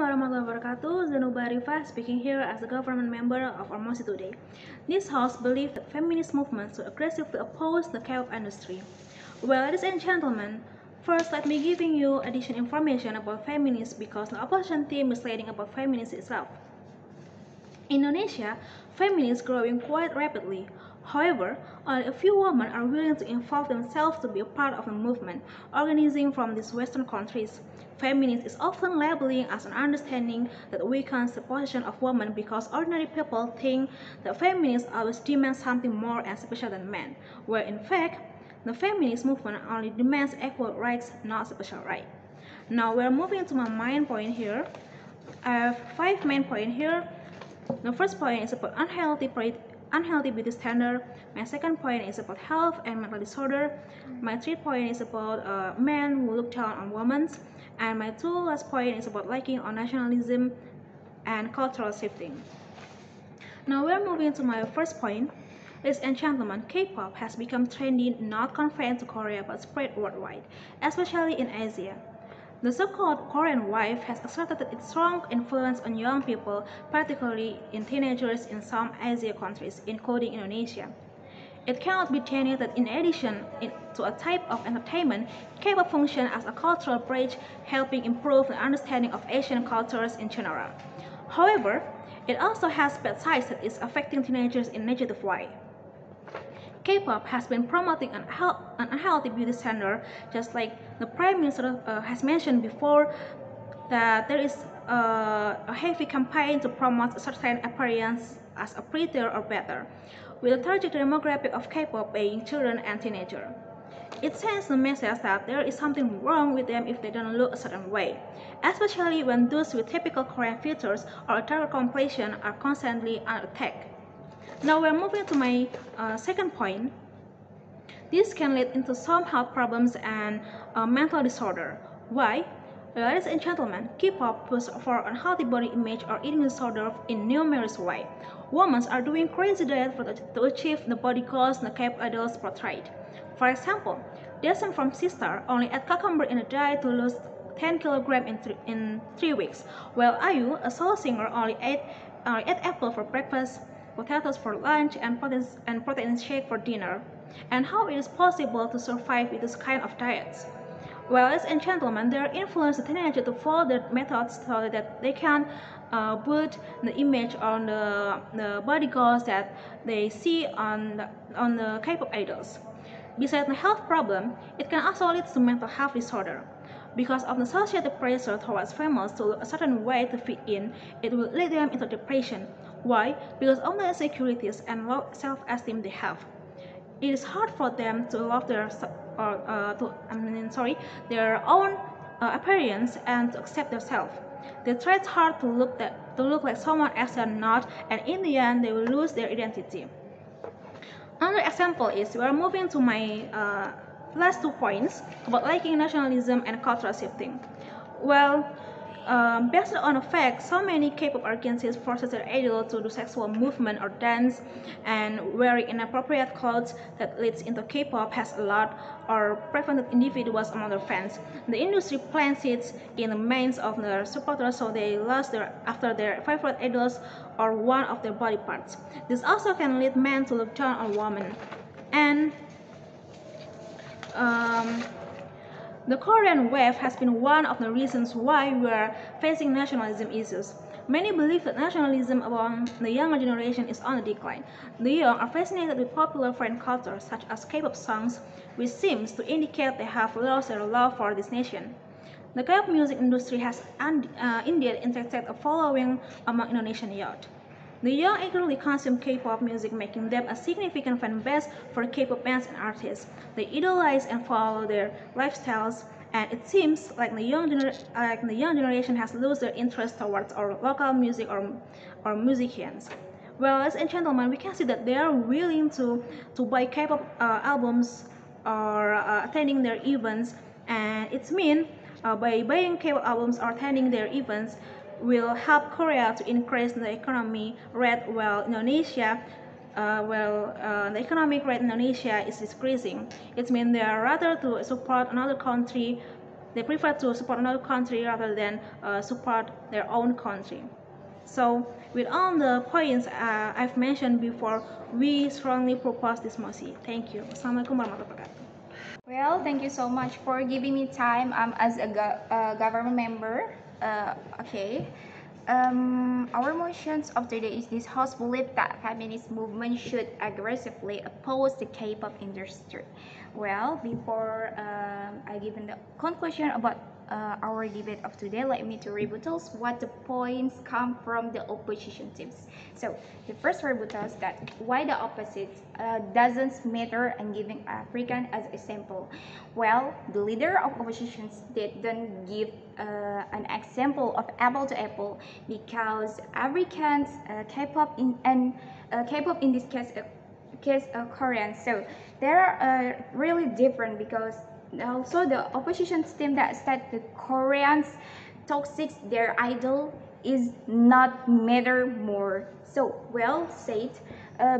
warahmatullahi wabarakatuh. Zannuba Arifah speaking here as a government member of our mosque today. This house believes that feminist movements should aggressively oppose the K-pop industry. Well, ladies and gentlemen, first let me giving you additional information about feminists because the opposition team is leading about feminism itself. In Indonesia, feminism is growing quite rapidly. However, only a few women are willing to involve themselves to be a part of the movement, organizing from these Western countries. Feminism is often labeling as an understanding that weakens the position of women because ordinary people think that feminists always demand something more and special than men, where in fact, the feminist movement only demands equal rights, not special rights. Now we're moving to my main point here. I have 5 main points here. The first point is about unhealthy beauty standard. My second point is about health and mental disorder. My third point is about men who look down on women. And my two last point is about liking on nationalism and cultural shifting. Now we're moving to my first point. Ladies and gentlemen, K-pop has become trendy not confined to Korea but spread worldwide, especially in Asia. The so-called Korean wave has exerted its strong influence on young people, particularly in teenagers in some Asian countries, including Indonesia. It cannot be denied that in addition to a type of entertainment, K-pop functions as a cultural bridge, helping improve the understanding of Asian cultures in general. However, it also has bad sides that is affecting teenagers in a negative way. K-pop has been promoting an unhealthy beauty standard, just like the Prime Minister has mentioned before that there is a heavy campaign to promote a certain appearance as a prettier or better, with the target demographic of K-pop being children and teenagers. It sends the message that there is something wrong with them if they don't look a certain way, especially when those with typical Korean features or a darker complexion are constantly under attack. Now we're moving to my second point. This can lead into some health problems and mental disorder. Why? Ladies and gentlemen, K-pop pushes for unhealthy body image or eating disorder in numerous ways. Women are doing crazy diet to achieve the body goals the K-pop idols portrayed. For example, Daesung from Sister only ate cucumber in a day to lose 10 kilograms in 3 weeks, while IU, a soul singer, only ate apple for breakfast, potatoes for lunch, and protein shake for dinner. And how it is possible to survive with this kind of diets? Well, ladies and gentlemen, they influence the teenagers to follow their methods so that they can put the image on the body goals that they see on the K-pop idols. Besides the health problem, it can also lead to mental health disorder. Because of the societal pressure towards females to look a certain way to fit in, it will lead them into depression. Why? Because of the insecurities and low self-esteem they have. It is hard for them to love their own appearance and to accept themselves. They try hard to look like someone else they are not, and in the end, they will lose their identity. Another example is we are moving to my last 2 points about liking nationalism and cultural shifting. Well, based on the fact so many K-pop agencies forces their idol to do sexual movement or dance and wearing inappropriate clothes that leads into K-pop has a lot or prevented individuals among their fans. The industry plants it in the minds of their supporters so they lust after their favorite idols or one of their body parts. This also can lead men to look down on women. And the Korean wave has been one of the reasons why we are facing nationalism issues. Many believe that nationalism among the younger generation is on the decline. The young are fascinated with popular foreign culture, such as K-pop songs, which seems to indicate they have lost their love for this nation. The K-pop music industry has indeed attracted a following among Indonesian youth. The young eagerly consume K-pop music, making them a significant fan base for K-pop bands and artists. They idolize and follow their lifestyles, and it seems like the young generation has lost their interest towards our local music or musicians. Well, ladies and gentlemen, we can see that they are willing to buy K-pop albums or attending their events, and it's mean by buying K-pop albums or attending their events will help Korea to increase the economy rate while the economic rate in Indonesia is decreasing. It means they are rather to support another country they prefer to support another country rather than support their own country. So with all the points I've mentioned before, we strongly propose this motion. Thank you. Assalamualaikum warahmatullahi wabarakatuh. Well, thank you so much for giving me time as a government member. Okay. Our motions of today is this House believe that feminist movement should aggressively oppose the K-pop industry. Well, before I give the conclusion about our debate of today, let me to rebuttals what the points come from the opposition teams. So the first rebuttals that why the opposite doesn't matter and giving African as a example. Well, the leader of opposition didn't give an example of apple to apple because Africans K-pop K-pop in this case Korean. So they are really different because also the opposition team that said the Koreans toxic their idol is not matter more. So well said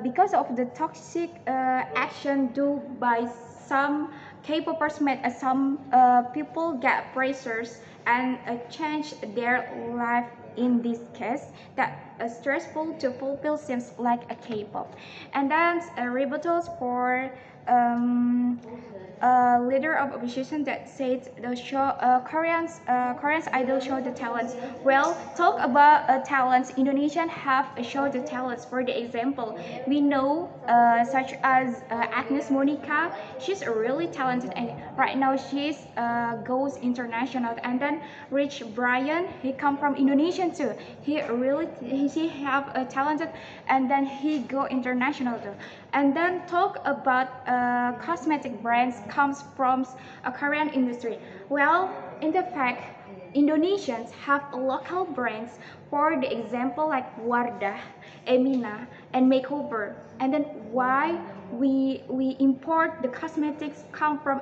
because of the toxic action due by some K-popers made some people get pressures and change their life in this case that stressful to fulfill seems like a K-pop. And then rebuttals for leader of opposition that said the show Koreans idol show the talents. Well, talk about talents. Indonesian have show the talents. For the example, we know such as Agnes Monica. She's really talented, and right now she's goes international. And then Rich Brian, he come from Indonesian too. He have a talented, and then he go international too. And then talk about cosmetic brands comes from a Korean industry. Well, in the fact, Indonesians have local brands. For the example, like Wardah, Emina, and Makeover. And then why we import the cosmetics come from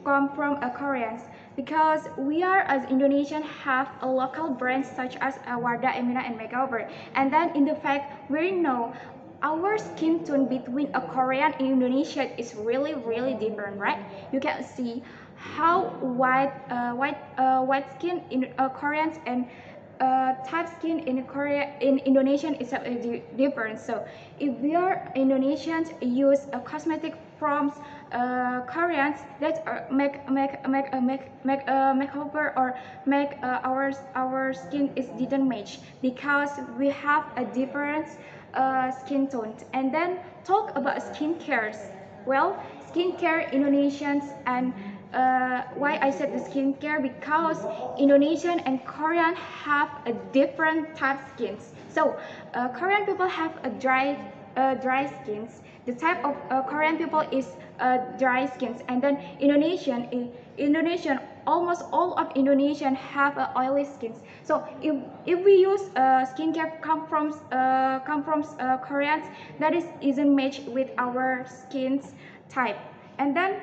Koreans? Because we are as Indonesian have a local brands such as Wardah, Emina, and Makeover. And then in the fact, we know our skin tone between a Korean and Indonesian is really different, right? You can see how white skin in Koreans and type skin in Indonesian is different. So if we are Indonesians use a cosmetic from Koreans that makeover or make our skin is didn't match because we have a different skin tone. And then talk about skincare. Well, skincare Indonesians and why I said the skincare because Indonesian and Korean have a different type skins. So Korean people have a dry skins. The type of Korean people is dry skins, and then Indonesian almost all of Indonesian have oily skins. So if we use skincare come from Koreans, that isn't matched with our skin's type. And then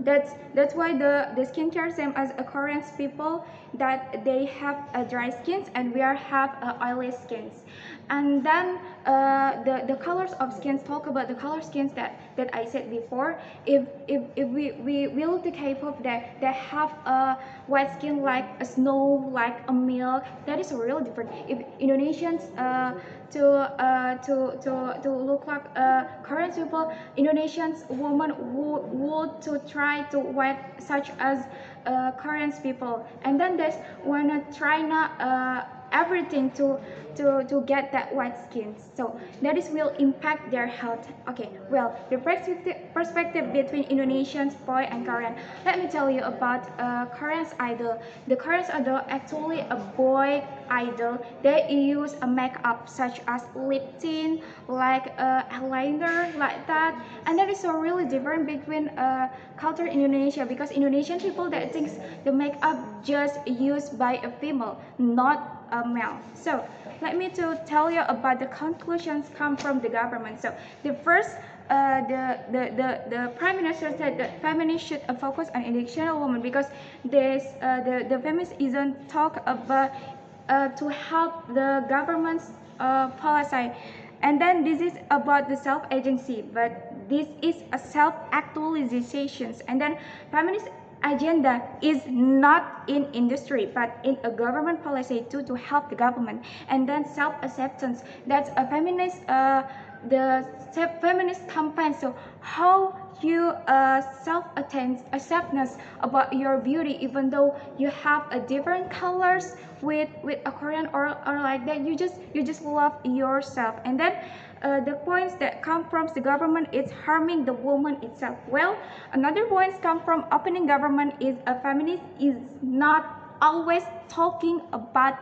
that's why the skincare same as a Korean people that they have dry skins and we have oily skins. And then the colors of skins, talk about the color skins that I said before. If we look the K-pop that they have a white skin like a snow, like a milk, that is really different. If Indonesians to look like Korean people, Indonesians women would to try to white such as Korean people, and then there's wanna try not everything to get that white skin. So that is will impact their health. Okay, well, the perspective between Indonesians boy and Korean. Let me tell you about Korean's idol. The Korean's idol actually a boy idol. They use a makeup such as lip tint, like eyeliner, like that, and that is so really different between culture in Indonesia because Indonesian people that thinks the makeup just used by a female, not a male. So let me to tell you about the conclusions come from the government. So the first the prime minister said that feminists should focus on educational women because the feminists isn't talk about to help the government's policy. And then this is about the self-agency, but this is a self-actualizations. And then feminists agenda is not in industry but in a government policy too, to help the government. And then self-acceptance, that's a feminist the feminist campaign. So how you acceptance about your beauty, even though you have a different colors with a Korean or like that, you just love yourself. And then the points that come from the government is harming the woman itself. Well, another points come from opening government is a feminist is not always talking about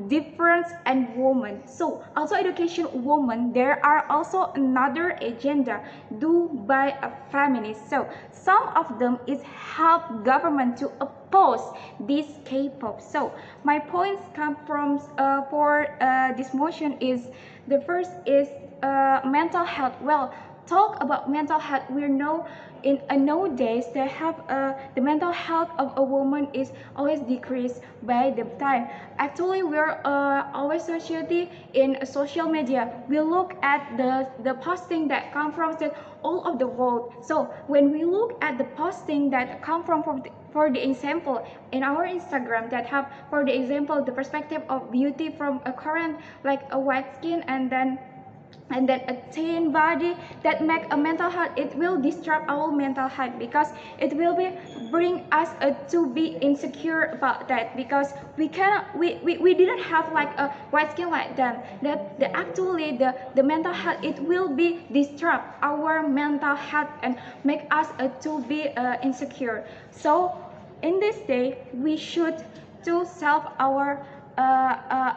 difference and woman. So also education woman, there are also another agenda do by a feminist. So some of them is help government to oppose this K-pop. So my points come from for this motion is the first is mental health. Well, talk about mental health, we know in nowadays they have the mental health of a woman is always decreased by the time. Actually, we're always society in social media. We look at the posting that come from the all of the world. So when we look at the posting that come from for the example in our Instagram that have for the example the perspective of beauty from a Korean like a white skin and then a thin body that make a mental health, it will disturb our mental health because it will be bring us to be insecure about that, because we cannot we didn't have like a white skin like them, that actually the mental health, it will be disturb our mental health and make us to be insecure. So in this day we should to self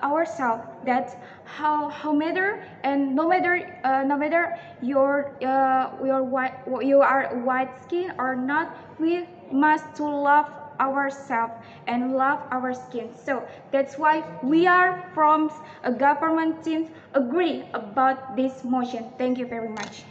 ourselves that how matter, and no matter your white, you are white skin or not, we must to love ourselves and love our skin. So that's why we are from a government team agree about this motion. Thank you very much.